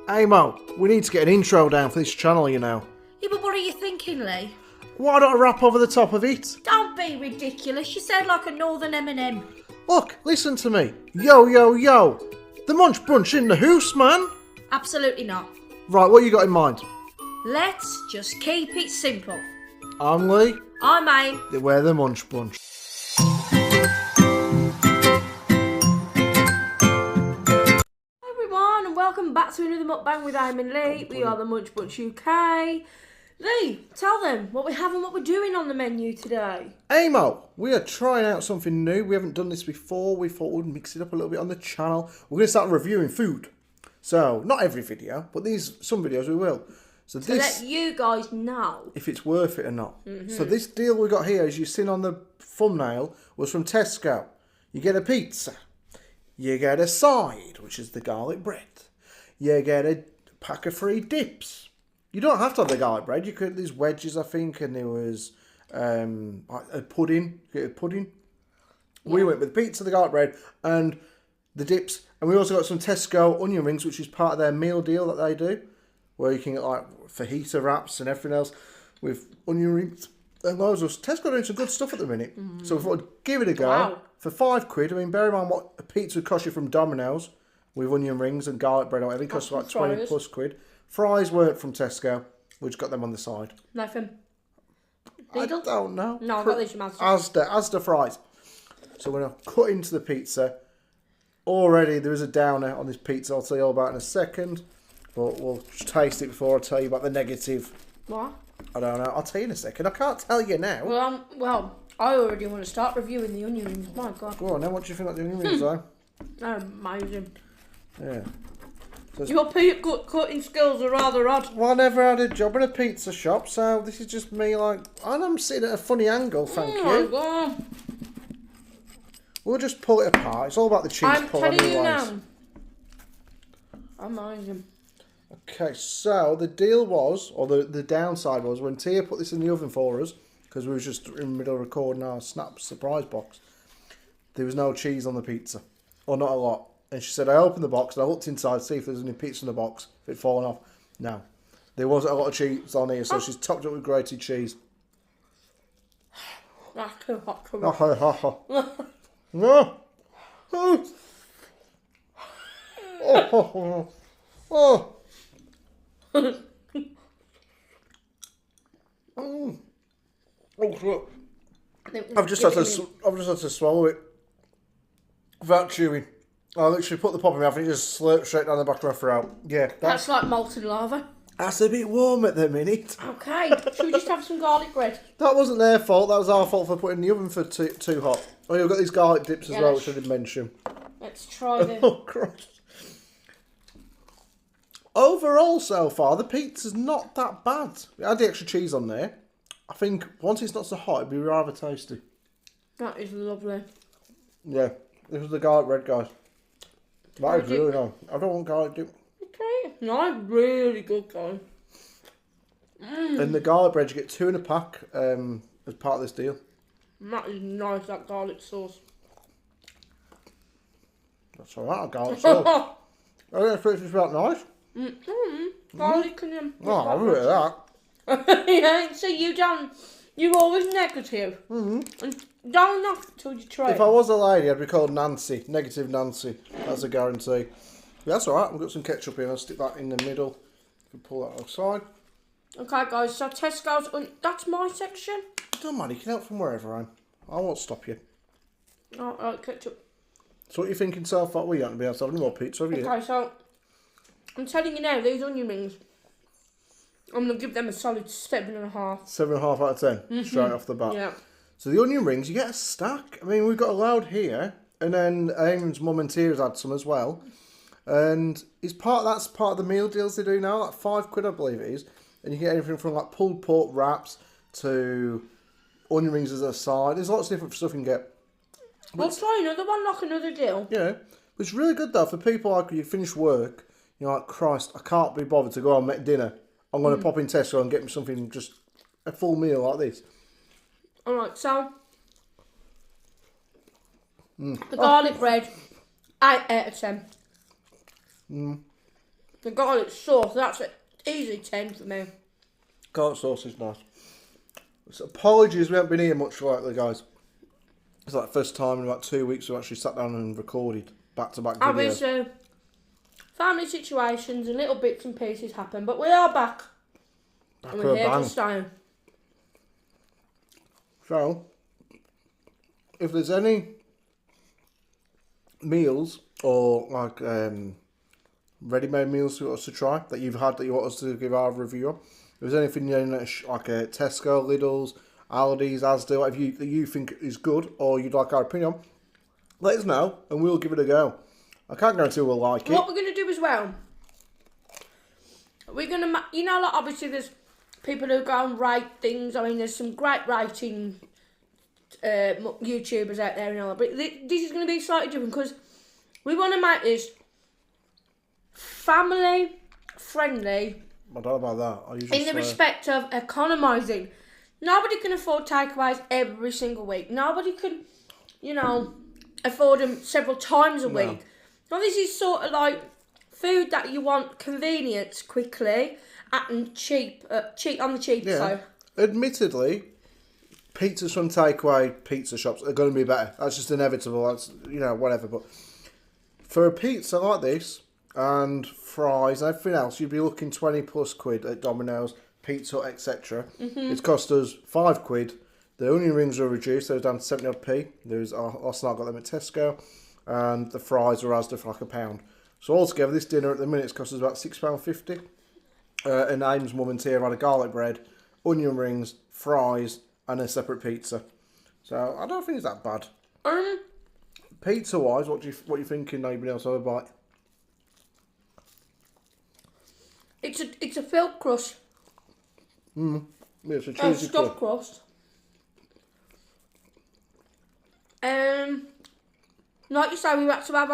Hey Mo, we need to get an intro down for this channel, you know. Yeah, but what are you thinking, Lee? Why don't I rap over the top of it? Don't be ridiculous. You sound like a northern M&M. Look, listen to me. Yo, yo, yo. The Munch Brunch in the house, man. Absolutely not. Right, what you got in mind? Let's just keep it simple. I'm Lee. I'm Aim. We're the Munch Brunch. Hi everyone, and welcome back to another Mukbang with Aim and Lee. We are the Munch Bunch UK. Lee, tell them what we have and what we're doing on the menu today. Hey Mo, we are trying out something new. We haven't done this before. We thought we'd mix it up a little bit on the channel. We're going to start reviewing food. So, not every video, but some videos we will. So this, let you guys know if it's worth it or not. So this deal we got here, as you've seen on the thumbnail, was from Tesco. You get a pizza. You get a side, which is the garlic bread. You get a pack of free dips. You don't have to have the garlic bread. You could these wedges, I think, and there was a pudding. You get a pudding. Yeah. We went with pizza, the garlic bread, and the dips. And we also got some Tesco onion rings, which is part of their meal deal that they do, where you can get like fajita wraps and everything else with onion rings. And loads of Tesco doing some good stuff at the minute. So we thought I'd give it a go. Wow. For £5. I mean, bear in mind what a pizza would cost you from Domino's with onion rings and garlic bread or whatever. It costs like 20 plus quid. Fries weren't from Tesco. We just got them on the side. Nothing. I don't know. No, I got these from Asda. Asda fries. So we're going to cut into the pizza. Already there is a downer on this pizza. I'll tell you all about in a second. But we'll taste it before I tell you about the negative. What? I don't know. I'll tell you in a second. I can't tell you now. Well, I already want to start reviewing the onion rings. My God. Go on, now what do you think of the onion rings, though? They're amazing. Yeah. So your cutting skills are rather odd. Well, I never had a job in a pizza shop, so this is just me, like, and I'm sitting at a funny angle, thank you. My God. We'll just pull it apart. It's all about the cheese pull. I'm telling you now. Amazing. Okay, so the deal was, or the downside was, when Tia put this in the oven for us, because we were just in the middle of recording our Snap surprise box, there was no cheese on the pizza, or not a lot. And she said, I opened the box and I looked inside to see if there was any pizza in the box, if it had fallen off. No, there wasn't a lot of cheese on here, so she's topped it with grated cheese. That's too hot for me. No. Oh. Oh, I've just had to swallow it without chewing. I literally put the pop in my mouth and it just slurped straight down the back of my throat. Yeah, that's like molten lava. That's a bit warm at the minute. Okay, should we just have some garlic bread? That wasn't their fault. That was our fault for putting the oven for too hot. Oh, you've got these garlic dips as well, which I did mention. Let's try this. Oh, Christ. Overall, so far, the pizza's not that bad. It had the extra cheese on there. I think once it's not so hot, it'd be rather tasty. That is lovely. Yeah, this is the garlic bread, guys. That is really nice. I don't want garlic dip. Okay, no, really good, guys. And the garlic bread, you get 2 in a pack as part of this deal. That is nice, that garlic sauce. That's alright, a garlic sauce. I think it's about nice. Garlic and Oh, I really like that. Yeah, so you're always negative. And don't knock till you try. If I was a lady, I'd be called Nancy. Negative Nancy. That's a guarantee. But that's alright, we've got some ketchup here. I'll stick that in the middle. You can pull that outside. Okay, guys, so Tesco's, that's my section. It doesn't matter, you can help from wherever I'm. I won't stop you. Oh, ketchup. So what are you thinking so far? Well, you haven't been able to have any more pizza, have you? Okay, so I'm telling you now, these onion rings, I'm going to give them a solid 7.5. 7.5 out of 10, straight off the bat. Yeah. So the onion rings, you get a stack. I mean, we've got a load here, and then Eamon's mum and Tia's had some as well. And that's part of the meal deals they do now, like £5, I believe it is. And you get everything from like pulled pork wraps to onion rings as a side. There's lots of different stuff you can get. We'll try another one, like another deal. Yeah, but it's really good though for people like you finish work, you're like, Christ, I can't be bothered to go and make dinner. I'm going to pop in Tesco and get me something, just a full meal like this. Alright, so the garlic bread, 8 out of 10. The garlic sauce, that's an easy 10 for me. Garlic sauce is nice. So apologies, we haven't been here much lately, guys. It's like the first time in about 2 weeks we actually sat down and recorded back-to-back videos. Obviously, family situations and little bits and pieces happen, but we are back. Back And with we're a here bang. to stay. So, if there's any meals or like ready-made meals you want us to try that you've had that you want us to give our review on, if there's anything like a Tesco, Lidl's, Aldi's, Asda, whatever that you think is good or you'd like our opinion on, let us know and we'll give it a go. I can't guarantee we'll like it. What we're going to do as well, we're going to, like obviously there's people who go and rate things. I mean, there's some great rating YouTubers out there and all, but this is going to be slightly different because we want to make this family friendly. I don't know about that. I usually In the respect of economising. Nobody can afford takeaways every single week. Nobody can, afford them several times a week. Now this is sort of like food that you want convenience quickly and cheap on the cheap side. Admittedly, pizzas from takeaway pizza shops are going to be better. That's just inevitable. That's, whatever. But for a pizza like this and fries and everything else, you'd be looking 20 plus quid at Domino's, Pizza, etc. It's cost us £5. The onion rings are reduced. They're down to 70 odd p. Last night I got them at Tesco. And the fries are Asda for like £1. So altogether, this dinner at the minute cost us about £6.50. And Aim's mum and Tia had a garlic bread, onion rings, fries, and a separate pizza. So I don't think it's that bad. Pizza wise, what you thinking? Anybody else have a bite? It's a filled crust. Yeah, it's a cheesy Stuffed crust. Like you say, we had to have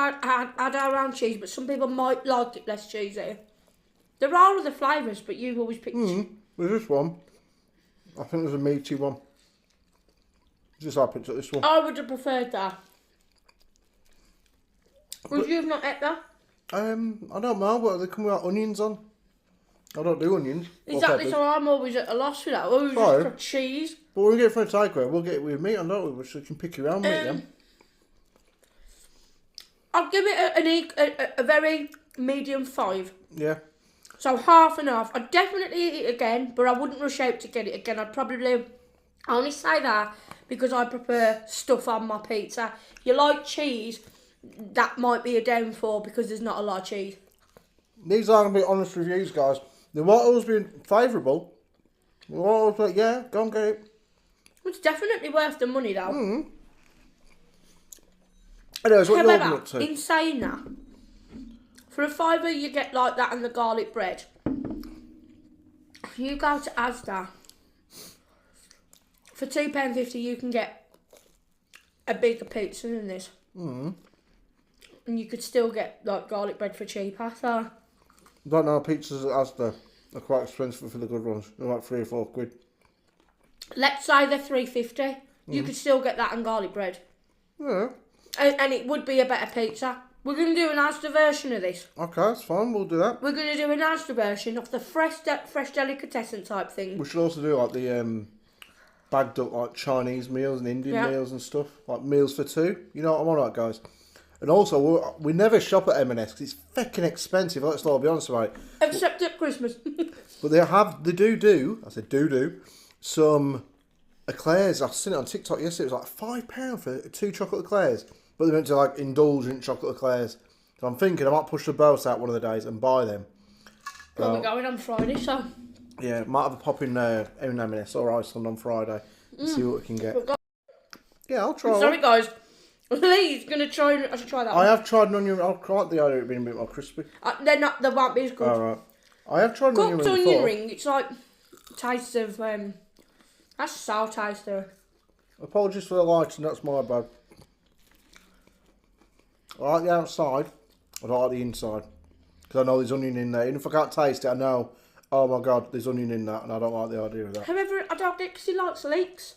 add our own cheese, but some people might like it less cheesy. There are other flavours, but you've always picked... There's this one. I think there's a meaty one. Just I picked up this one. I would have preferred that. Would you have not ate that? I don't know, but they come with onions on. I don't do onions. Exactly, so I'm always at a loss for that. Always just for cheese. But when we get it from a takeaway, we'll get it with meat on, don't we? Which we can pick around meat then. I'd give it a very medium 5. Yeah. So half and half. I'd definitely eat it again, but I wouldn't rush out to get it again. I'd probably only say that because I prefer stuff on my pizza. If you like cheese, that might be a downfall because there's not a lot of cheese. These are going to be honest reviews, guys. They won't always be favourable. They won't always be like, yeah, go and get it. It's definitely worth the money, though. Anyways, what you're However, up to? in saying that, for a £5 you get like that and the garlic bread. If you go to Asda, for £2.50 you can get a bigger pizza than this. And you could still get like garlic bread for cheaper. So Don't know, pizzas at Asda are quite expensive for the good ones. They're like £3 or £4. let's say they're £3.50. You could still get that and garlic bread. Yeah. And it would be a better pizza. We're going to do an Asda version of this. Okay, that's fine. We'll do that. We're going to do an Asda version of the fresh delicatessen type thing. We should also do like the bagged up like Chinese meals and Indian meals and stuff. Like meals for two. You know what I'm on about, guys? And also, we never shop at M&S because it's fucking expensive. Let's not be honest about it. Except at Christmas. But they do some eclairs. I've seen it on TikTok yesterday. It was like £5 for 2 chocolate eclairs. But they went to like indulgent chocolate eclairs. So I'm thinking I might push the boat out one of the days and buy them. Well, we're going on Friday, so... Yeah, might have a pop in M&S or Iceland on Friday and see what we can get. Yeah, I'll try. Sorry, guys. Lee's going to try... I should try that one. I have tried an onion... I like the idea of it being a bit more crispy. They won't be as good. Alright. I have tried an onion Cooked ring onion before. ring, it's like... Taste of... that's sour taste there. Apologies for the lighting, that's my bad. I like the outside, I don't like the inside. Because I know there's onion in there. Even if I can't taste it, I know, oh my god, there's onion in that, and I don't like the idea of that. However, I don't get because he likes leeks.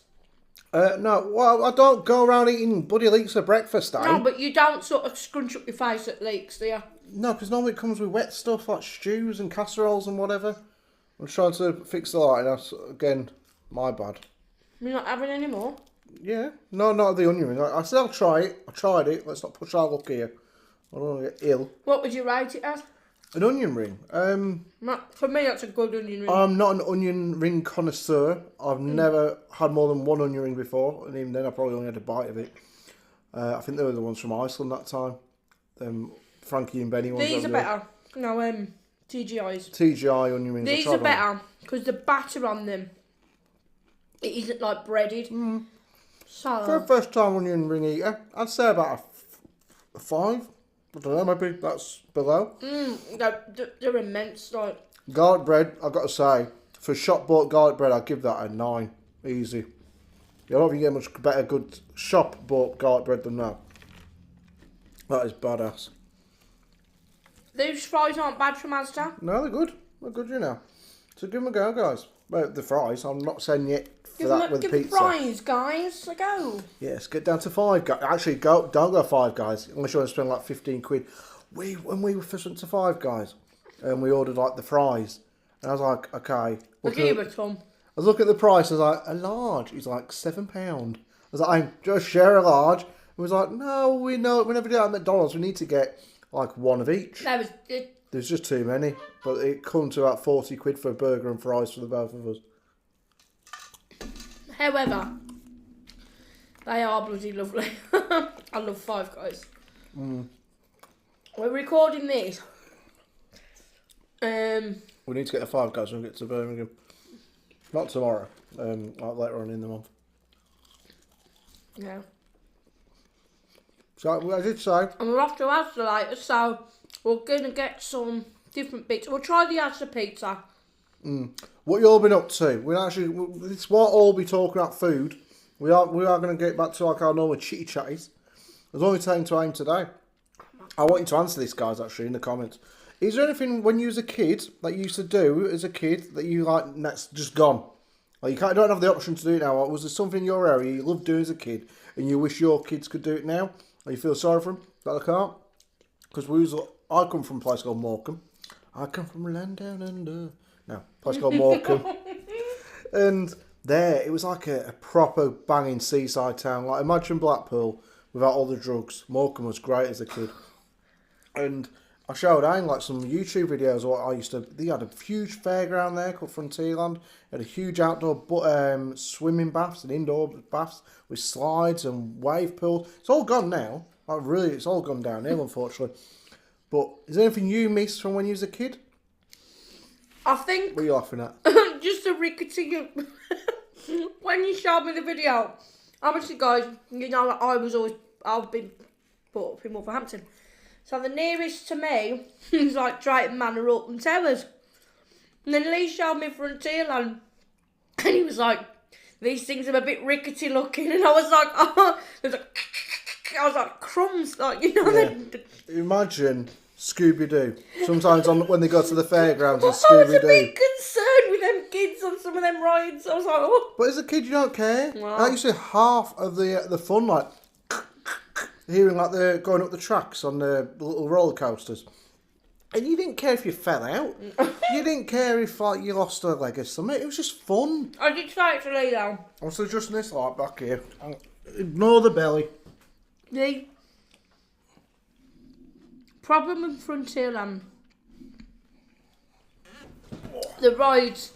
No, well, I don't go around eating bloody leeks for breakfast, No, but you don't sort of scrunch up your face at leeks, do you? No, because normally it comes with wet stuff like stews and casseroles and whatever. I'm trying to fix the lighting. That's, again, my bad. You're not having any more? Yeah. No, not the onion ring. I said I'll try it. I tried it. Let's not push our luck here. I don't want to get ill. What would you rate it as? An onion ring. For me, that's a good onion ring. I'm not an onion ring connoisseur. I've never had more than one onion ring before, and even then I probably only had a bite of it. I think they were the ones from Iceland that time. Frankie and Benny ones. These are better. No, TGI's. TGI onion rings. These are better because the batter on them, it isn't like breaded. So for a first time onion ring eater, I'd say about a 5. I don't know, maybe that's below. They're immense. Like garlic bread, I've got to say, for shop bought garlic bread, I'd give that a 9. Easy. I don't think you get much better good shop bought garlic bread than that. That is badass. These fries aren't bad from Asda. No, they're good. They're good, you know. So give them a go, guys. Well, the fries, I'm not saying yet for that with give pizza. Give fries, guys, a go. Yes, get down to 5, guys. Actually, don't go 5, guys, unless you want to spend like 15 quid. When we first went to 5 Guys, and we ordered like the fries, and I was like, okay. I'll give you a Tom. I was looking at the price, I was like, a large is like £7. I was like, I'm just share a large. And we was like, no, we never do that at McDonald's. We need to get like one of each. That was good. There's just too many, but it comes to about 40 quid for a burger and fries for the both of us. However, they are bloody lovely. I love 5 Guys. We're recording this. We need to get the 5 Guys when we get to Birmingham. Not tomorrow, like later on in the month. Yeah. So I did say. And we're off to Asda later, so we're going to get some different bits. We'll try the Asda pizza. What you all been up to? This won't all be talking about food. We are going to get back to like our normal chitty chatties. There's only time to aim today. I want you to answer this, guys, actually, in the comments. Is there anything when you was a kid that you used to do as a kid that you like that's just gone? Like don't have the option to do it now. Was there something in your area you loved doing as a kid and you wish your kids could do it now? Or you feel sorry for them that they can't? Because I come from a place called Morecambe. I come from land down under. No, place called Morecambe. And there, it was like a proper banging seaside town. Like imagine Blackpool without all the drugs. Morecambe was great as a kid. And I showed Aang like some YouTube videos of what I used to. They had a huge fairground there called Frontierland. They had a huge outdoor swimming baths and indoor baths with slides and wave pools. It's all gone now. Like really, it's all gone downhill, unfortunately. But is there anything you missed from when you was a kid? I think. What are you laughing at? Just a rickety. When you showed me the video, obviously, guys, you know I've been brought up in Wolverhampton. So the nearest to me is like Drayton Manor, Alton Towers. And then Lee showed me Frontierland. And he was like, these things are a bit rickety looking. And I was like, oh, I was like, crumbs. Like, you know. Yeah. Imagine Scooby-Doo. Sometimes when they go to the fairgrounds and Scooby-Doo. I was a bit concerned with them kids on some of them rides. I was like, oh. But as a kid, you don't care. Wow. That used to be half of the fun, like hearing like they're going up the tracks on the little roller coasters. And you didn't care if you fell out. You didn't care if like you lost a leg or something. It was just fun. I did try it to Lee though. I'm still adjusting this light back here. Ignore the belly. The problem with Frontierland, the rides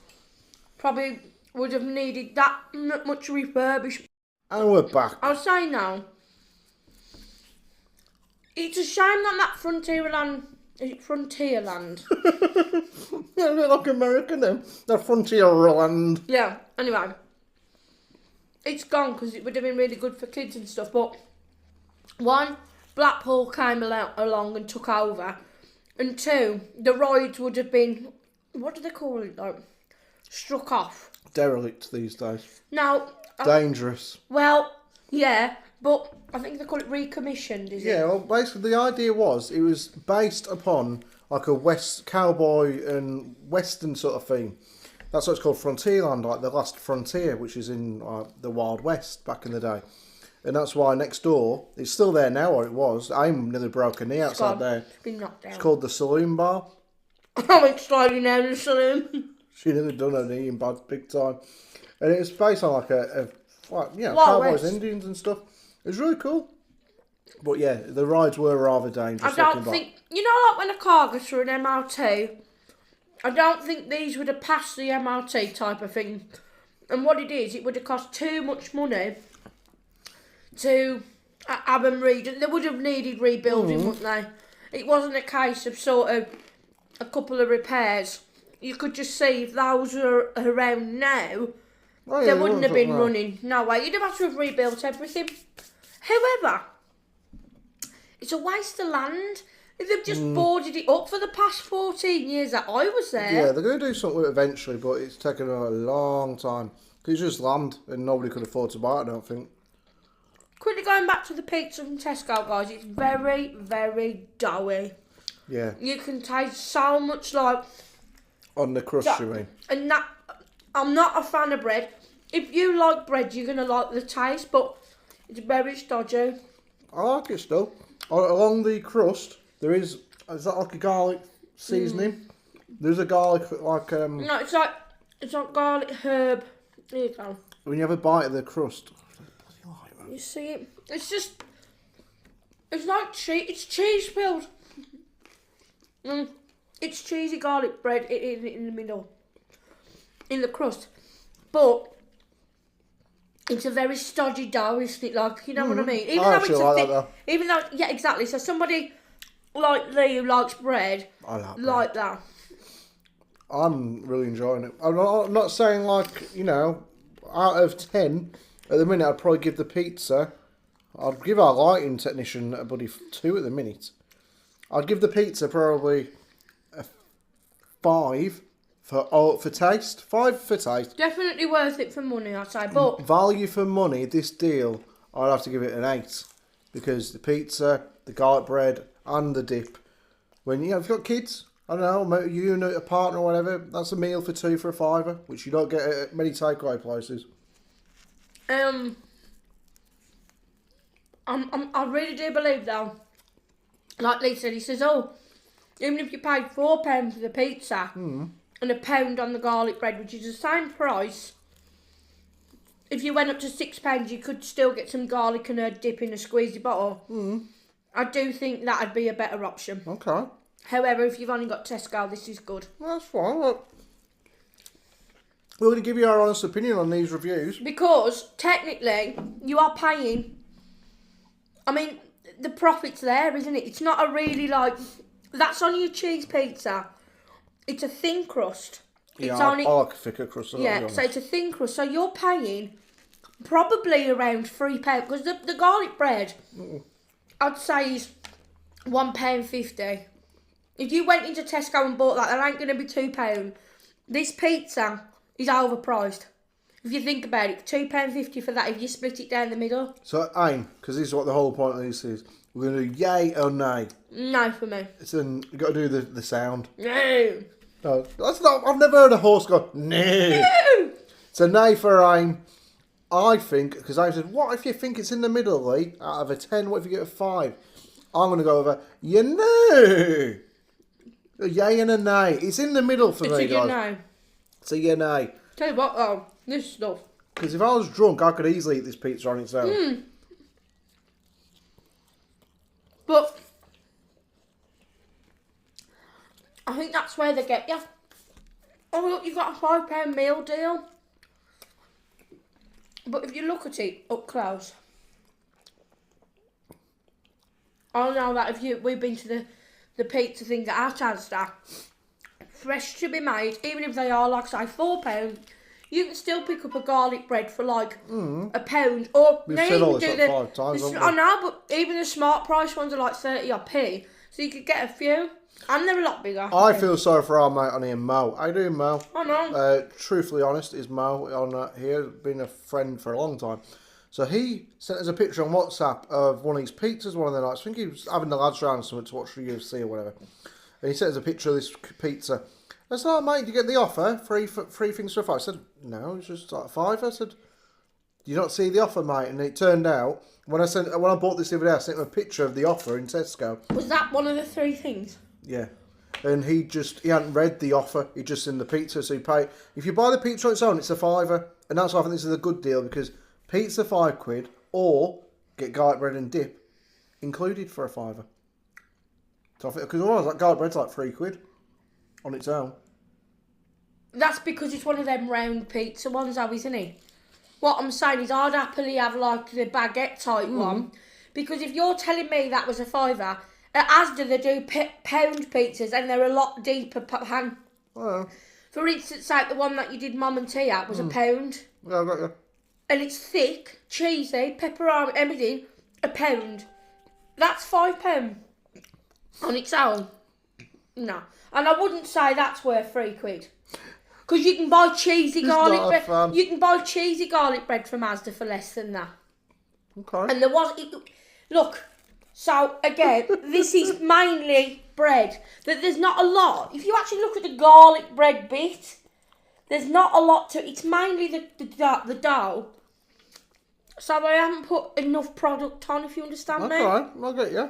probably would have needed that much refurbishment. And we're back. I'll say now, it's a shame that Frontierland. Is it Frontierland? Yeah, a bit like American then. The Frontierland. Yeah, anyway. It's gone because it would have been really good for kids and stuff. But, one, Blackpool came along and took over. And two, the rides would have been, what do they call it though? Struck off. Derelict these days. Now. Dangerous. Well, yeah. But I think they call it recommissioned, is it? Yeah, well, basically the idea was it was based upon like a West cowboy and Western sort of theme. That's what it's called, Frontierland, like the last frontier, which is in the Wild West back in the day. And that's why next door, it's still there now, or it was. I nearly broke a knee outside there. It's been knocked down. It's called the Saloon Bar. I'm excited now in the saloon. She nearly done her knee in big time. And it was based on like Wild cowboys, West. Indians and stuff. It was really cool. But yeah, the rides were rather dangerous. I don't think, like when a car goes through an MRT, I don't think these would have passed the MRT type of thing. And what it is, it would have cost too much money to have them they would have needed rebuilding, wouldn't they? It wasn't a case of sort of a couple of repairs. You could just see if those were around now, they wouldn't have been running. No way. You'd have had to have rebuilt everything. However, it's a waste of land. They've just boarded it up for the past 14 years that I was there. Yeah, they're going to do something with it eventually, but it's taken a long time. Because it's just land, and nobody could afford to buy it, I don't think. Quickly going back to the pizza from Tesco, guys, it's very, very doughy. Yeah. You can taste so much like... On the crust, you mean? And that... I'm not a fan of bread. If you like bread, you're going to like the taste, but it's very stodgy. I like it still. Along the crust, there is that like a garlic seasoning? There's a garlic, like... No, it's like garlic herb. There you go. When you have a bite of the crust... You see it? It's just... It's like cheese. It's cheese filled. It's cheesy garlic bread in the middle. In the crust. But... It's a very stodgy dough, isn't it? Like, you know what I mean? Even though it's a thick... Even though... Yeah, exactly. So somebody like Lee who likes bread... I like bread. Like that. I'm really enjoying it. I'm not saying like, out of 10, at the minute I'd probably give the pizza... I'd give our lighting technician a bloody 2 at the minute. I'd give the pizza probably a 5 for taste. 5 for taste. Definitely worth it for money, I'd say. But value for money, this deal, I'd have to give it an 8. Because the pizza, the garlic bread, and the dip. When if you've got kids, I don't know, you and a partner or whatever, that's a meal for 2 for a £5, which you don't get at many takeaway places. I really do believe though, like Lee said, he says, even if you paid £4 for the pizza and £1 on the garlic bread, which is the same price, if you went up to £6, you could still get some garlic and a dip in a squeezy bottle. I do think that'd be a better option. Okay. However, if you've only got Tesco, this is good. That's fine. Look. We're going to give you our honest opinion on these reviews. Because, technically, you are paying... I mean, the profit's there, isn't it? It's not a really, that's on your cheese pizza. It's a thin crust. Yeah, I like a thicker crust. Yeah, so it's a thin crust. So you're paying probably around £3. Because the garlic bread, I'd say, is £1.50. If you went into Tesco and bought that ain't going to be £2. This pizza is overpriced. If you think about it, £2.50 for that if you split it down the middle. So, aim, because this is what the whole point of this is. We're going to do yay or nay. No for me. You've got to do the sound. No. No, that's not... I've never heard a horse go, no. No. So, nay for aim. I think, because I said, what if you think it's in the middle, Lee? Out of a 10, what if you get a 5? I'm going to go over, a yay and a nay. It's in the middle for me, guys. No. It's a yeah, nay. Tell you what, though, this stuff. Because if I was drunk, I could easily eat this pizza on its own. But I think that's where they get you. Oh, look, you've got a £5 meal deal. But if you look at it up close, I know that we've been to the pizza things at our Chadster, fresh to be made, even if they are, like say, £4, you can still pick up a garlic bread for £1. Or We've now said you all can this do like 5 times, haven't we? I know, but even the smart price ones are like 30p, so you could get a few, and they're a lot bigger. I feel sorry for our mate on here, Mo. How you doing, Mo? I know. Truthfully honest, is Mo on here, been a friend for a long time. So he sent us a picture on WhatsApp of one of his pizzas one of the nights. I think he was having the lads round something to watch the UFC or whatever. And he sent us a picture of this pizza. I said, oh, mate, did you get the offer? Free things for £5. I said, no, it's just like £5. I said, you not see the offer, mate? And it turned out, when I bought this the other day, I sent him a picture of the offer in Tesco. Was that one of the 3 things? Yeah. And he hadn't read the offer, he just seen the pizza, so he paid. If you buy the pizza on its own, it's a £5. And that's why I think this is a good deal, because pizza £5, or get garlic bread and dip included for a £5. So I think, because otherwise, like, garlic bread's like £3 on its own. That's because it's one of them round pizza ones, though, isn't it? What I'm saying is I'd happily have like the baguette type one, because if you're telling me that was a £5, at Asda they do pound pizzas and they're a lot deeper pan. Oh. For instance, like the one that you did mum and tea at was a £1. Yeah, I got you. And it's thick, cheesy, pepperoni, everything, £1. That's £5 on its own. No. And I wouldn't say that's worth £3. Because you can buy cheesy garlic bread. You can buy cheesy garlic bread from Asda for less than that. Okay. And there was... Look, so again, this is mainly bread. There's not a lot. If you actually look at the garlic bread bit, there's not a lot to... It's mainly the dough. So I haven't put enough product on, if you understand me. Okay, I get you.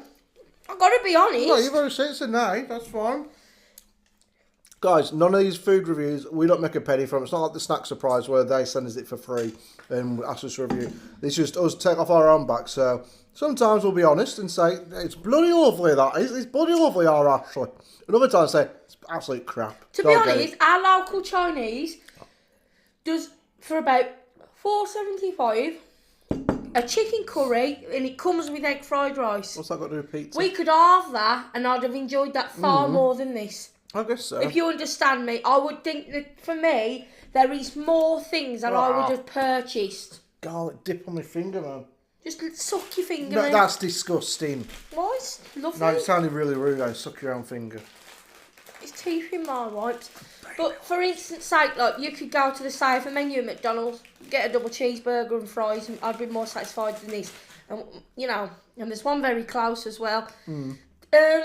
I've got to be honest. No, you've already said it's a nay, that's fine. Guys, none of these food reviews, we don't make a penny from. It's not like the Snack Surprise where they send us it for free and ask us to review. It's just us take off our own back. So sometimes we'll be honest and say, it's bloody lovely, that is. It's bloody lovely, our Ashley. And other times say, it's absolute crap. To be honest, our local Chinese does, for about $4.75, a chicken curry, and it comes with egg fried rice. What's that got to do with pizza? We could halve that, and I'd have enjoyed that far more than this. I guess so. If you understand me, I would think that for me, there is more things that I would have purchased. Garlic dip on my finger, man. Just suck your finger No, in. that's disgusting. Why? It's lovely. No, it sounded really rude, I suck your own finger. It's teeth in my wipes. But for instance sake, like, you could go to the safer menu at McDonald's, get a double cheeseburger and fries, and I'd be more satisfied than this. And, you know, and there's one very close as well. I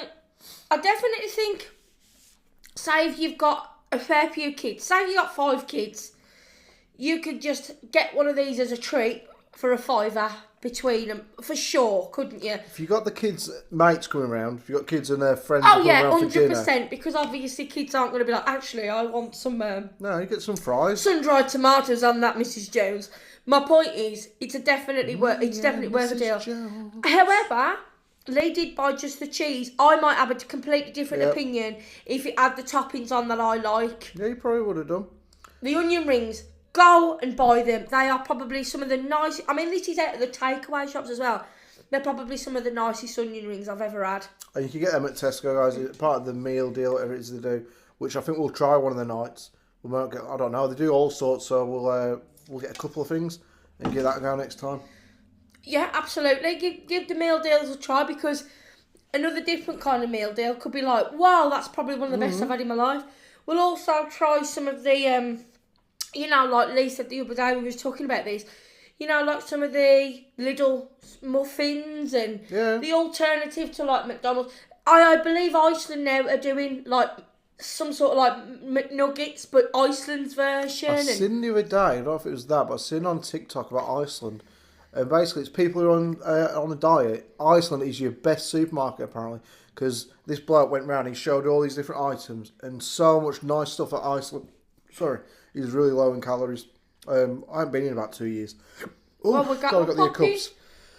definitely think, say if you've got a fair few kids, say if you've got 5 kids, you could just get one of these as a treat for a £5 between them, for sure, couldn't you? If you got the kids' mates coming around, if you got kids and their friends Oh coming yeah, around for dinner. 100%, because obviously kids aren't going to be like, actually, I want some no, you get some fries. sun-dried tomatoes on that, Mrs. Jones. My point is, it's definitely worth a deal. Jones. However, Lee did buy just the cheese. I might have a completely different opinion if it had the toppings on that I like. Yeah, you probably would have done. The onion rings, go and buy them. They are probably some of the nicest. I mean, this is out of the takeaway shops as well. They're probably some of the nicest onion rings I've ever had. And you can get them at Tesco, guys. It's part of the meal deal, whatever it is they do, which I think we'll try one of the nights. We might get, I don't know, they do all sorts, so we'll get a couple of things and give that a go next time. Yeah, absolutely. Give the meal deals a try, because another different kind of meal deal could be like, wow, that's probably one of the best I've had in my life. We'll also try some of the, you know, like Lee said the other day, we was talking about this, you know, like some of the little muffins and the alternative to like McDonald's. I believe Iceland now are doing like some sort of like McNuggets, but Iceland's version. I seen the other day, I don't know if it was that, but I seen on TikTok about Iceland. And basically, it's people who are on a diet. Iceland is your best supermarket, apparently, because this bloke went round, he showed all these different items, and so much nice stuff at Iceland. Sorry, is really low in calories. I haven't been in about 2 years. Ooh, well, got the hiccups.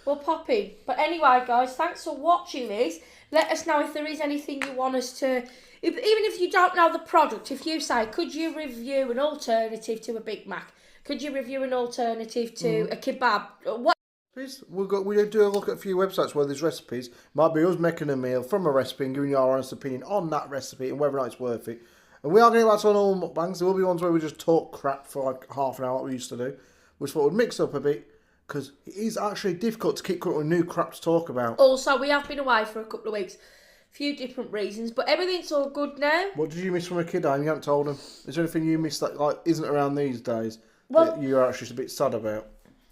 We'll pop in. But anyway, guys, thanks for watching this. Let us know if there is anything you want us to... even if you don't know the product, if you say, could you review an alternative to a Big Mac? Could you review an alternative to a kebab? What? Please, we do a look at a few websites where there's recipes. Might be us making a meal from a recipe and giving you our honest opinion on that recipe and whether or not it's worth it. And we are going to get back on all mukbangs. There will be ones where we just talk crap for like half an hour like we used to do. Which thought would mix up a bit, because it is actually difficult to keep coming up with new crap to talk about. Also, we have been away for a couple of weeks. A few different reasons, but everything's all good now. What did you miss from a kid, Anne? You haven't told them. Is there anything you miss that like isn't around these days that you're actually just a bit sad about?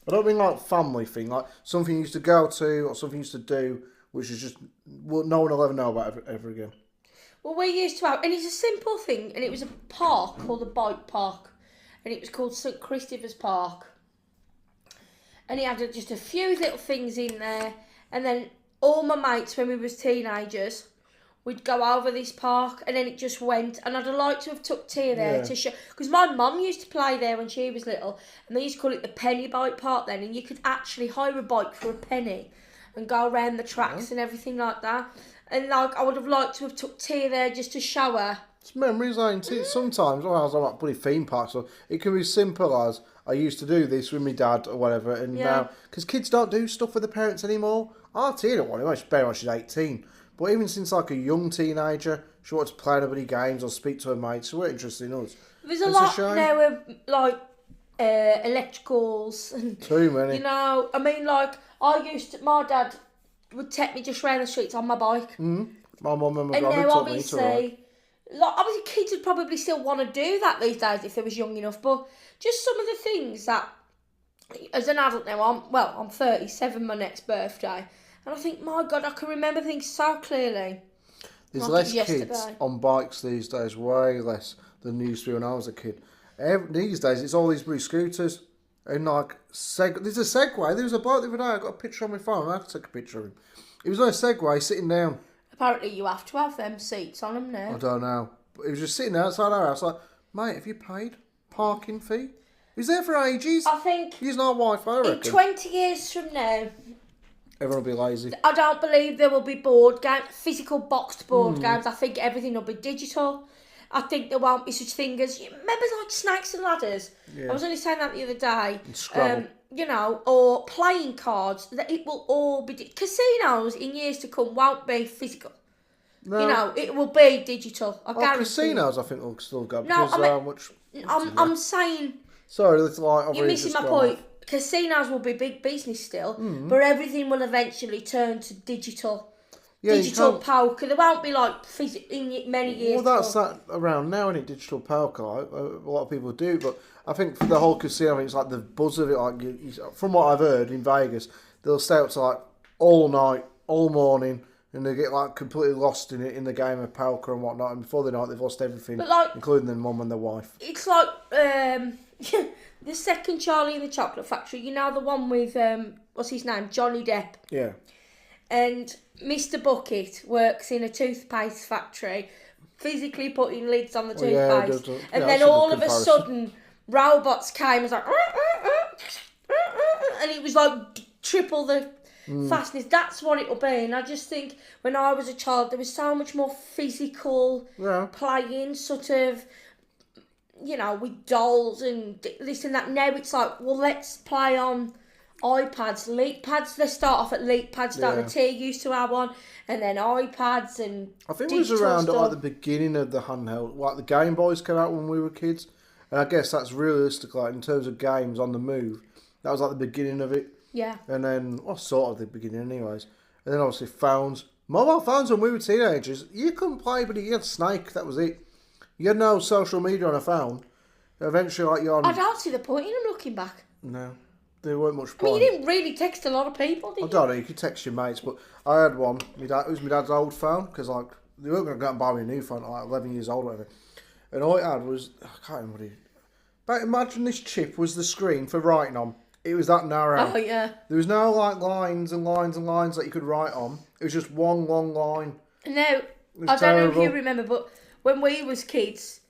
I don't mean like family thing, like something you used to go to or something you used to do, which is just no one will ever know about ever again. Well, we used to have, and it's a simple thing, and it was a park called the bike park, and it was called St Christopher's Park. and he had just a few little things in there. And then all my mates, when we was teenagers, we'd go over this park, and then it just went. And I'd have liked to have took Tia there to show, because my mum used to play there when she was little, and they used to call it the penny bike park then, and you could actually hire a bike for a penny and go around the tracks and everything like that. And like, I would have liked to have took Tia there just to show her. It's memories, ain't it? Sometimes when I was like bloody theme parks, so it can be simple as I used to do this with my dad or whatever, and now because kids don't do stuff with their parents anymore. Our Tia don't want to. Bear in mind she's 18, but even since like a young teenager, she wanted to play anybody games or speak to her mates. So we're interested in us. There's a lot now of like electricals and too many. You know, I mean, like my dad would take me just round the streets on my bike. Mm. My mum and my and brother now took me to ride. Like, obviously, kids would probably still want to do that these days if they was young enough. But just some of the things that, as an adult now, I'm 37, my next birthday, and I think, my God, I can remember things so clearly. There's less kids on bikes these days, way less than there used to be when I was a kid. These days, it's all these blue scooters. And like, there's a Segway. There was a bloke the other day, I got a picture on my phone, I had to take a picture of him. He was on a Segway sitting down. Apparently you have to have them seats on them now. I don't know. But he was just sitting outside our house like, mate, have you paid parking fee? He was there for ages. I think... Using our Wi-Fi, I reckon. In 20 years from now... Everyone will be lazy. I don't believe there will be board games, physical boxed board games. I think everything will be digital. I think there won't be such thing as... Remember like Snakes and Ladders? Yeah. I was only saying that the other day. And Scrabble. You know, or playing cards, that it will all be... Casinos in years to come won't be physical. No. You know, it will be digital. I guarantee. Casinos, I think, will still go because how much... I'm saying... Sorry, it's like... You're missing my point. Casinos will be big business still, but everything will eventually turn to digital. Yeah, digital poker. There won't be like in many years. Well, that's that around now, isn't it? Digital poker. Like, a lot of people do, but I think for the whole casino, I think it's like the buzz of it. Like from what I've heard in Vegas, they'll stay up to like all night, all morning, and they get like completely lost in it in the game of poker and whatnot. And before the night, they've lost everything, like, including their mum and their wife. It's like the second Charlie and the Chocolate Factory. You know the one with what's his name, Johnny Depp. Yeah. And Mr. Bucket works in a toothpaste factory, physically putting lids on the toothpaste. And then all of a sudden, robots came and was like, and it was like triple the fastness. That's what it'll be. And I just think when I was a child, there was so much more physical playing, sort of, you know, with dolls and this and that. Now it's like, well, let's play on iPads, leak pads. They start off at leak pads, don't they? Tia used to have one, and then iPads and I think it was around at the beginning of the handheld, like the Game Boys came out when we were kids, and I guess that's realistic, like in terms of games on the move. That was like the beginning of it. Yeah. And then, well, sort of the beginning, anyways. And then obviously phones, mobile phones when we were teenagers. You couldn't play, but you had Snake. That was it. You had no social media on a phone. Eventually, like you're on. I don't see the point in them looking back. No. There weren't much point. I mean, you didn't really text a lot of people, did you? I don't know, you could text your mates, but I had one. It was my dad's old phone, because like, they weren't going to go and buy me a new phone at like 11 years old or whatever. And all it had was, I can't remember what it... But imagine this chip was the screen for writing on. It was that narrow. Oh, yeah. There was no like lines and lines and lines that you could write on. It was just one long line. No, I don't know if you remember, but when we was kids,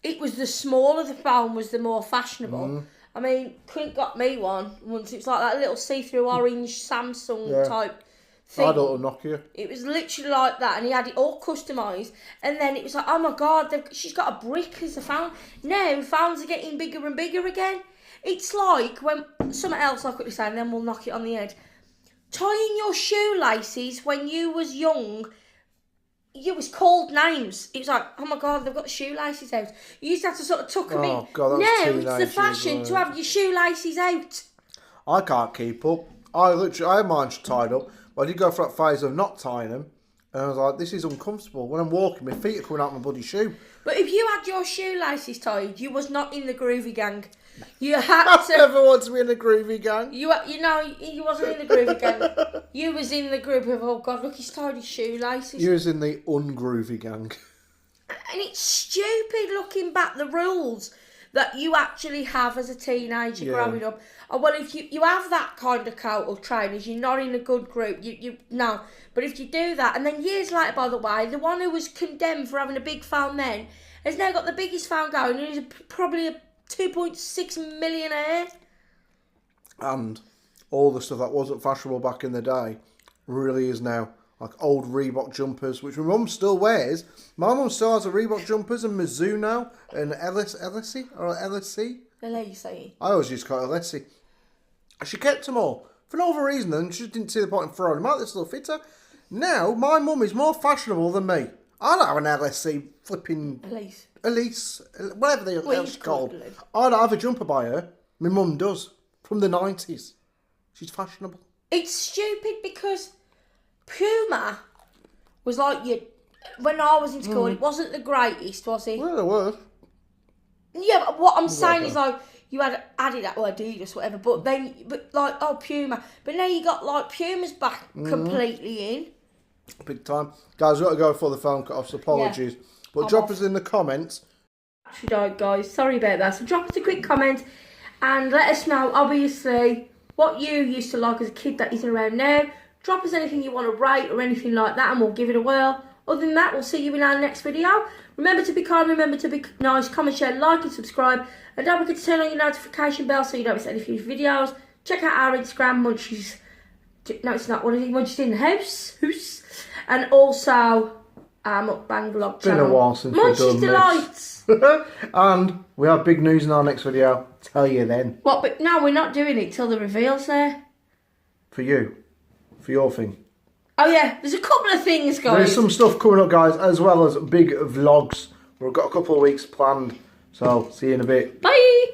it was the smaller the phone was, the more fashionable. I mean, Clint got me one once. It was like that little see-through orange Samsung type thing. I had a little Nokia. It was literally like that, and he had it all customised. And then it was like, oh my God, she's got a brick as a phone. Now phones are getting bigger and bigger again. It's like when something else I'll quickly say, and then we'll knock it on the head. Tying your shoelaces when you was young. You was called names. It was like, oh my God, they've got the shoelaces out. You used to have to sort of tuck them in. Oh God, now it's the fashion to have your shoelaces out. I can't keep up. I had mine tied up, but I did go for that phase of not tying them, and I was like, this is uncomfortable. When I'm walking, my feet are coming out my bloody shoe. But if you had your shoelaces tied, you was not in the groovy gang. You had to. I never want to be in the groovy gang. You wasn't in the groovy gang. You was in the group of, oh God, look, he's tied his shoelaces. You was in the ungroovy gang. And it's stupid looking back, the rules that you actually have as a teenager growing up. Well, if you have that kind of coat or trainers, you're not in a good group. No. But if you do that, and then years later, by the way, the one who was condemned for having a big phone then has now got the biggest phone going, and he's probably a 2.6 millionaire. And all the stuff that wasn't fashionable back in the day really is now. Like old Reebok jumpers, which my mum still wears. My mum still has a Reebok jumpers and Mizzou now, and LSC or LSC. LSC. I always used to call it LSC. She kept them all for no other reason than she didn't see the point in throwing them out. This little fitter. Now my mum is more fashionable than me. I don't have an LSC flipping Elise, whatever they're called. I don't have a jumper by her. My mum does from the 90s. She's fashionable. It's stupid because Puma was like when I was in school. It wasn't the greatest, was it? Well, it was. Yeah, but what I'm saying is like you had Adidas or Adidas, whatever. But like Puma. But now you got like Puma's back completely in. Big time, guys. We've got to go for the phone cut off. So apologies, but drop us in the comments. She died, guys. Sorry about that. So drop us a quick comment and let us know. Obviously, what you used to like as a kid that isn't around now. Drop us anything you want to rate or anything like that and we'll give it a whirl. Other than that, we'll see you in our next video. Remember to be kind, remember to be nice, comment, share, like and subscribe. And don't forget to turn on your notification bell so you don't miss any future videos. Check out our Instagram, Munchies. No, it's not. What is it? Munchies in the house. And also our Mukbang vlog channel. It's been a while since we've done Delights. And we have big news in our next video. Tell you then. What? But no, we're not doing it till the reveal's there. For you. For your thing. Oh yeah, there's a couple of things, guys. There's some stuff coming up, guys, as well as big vlogs. We've got a couple of weeks planned. So, see you in a bit. Bye.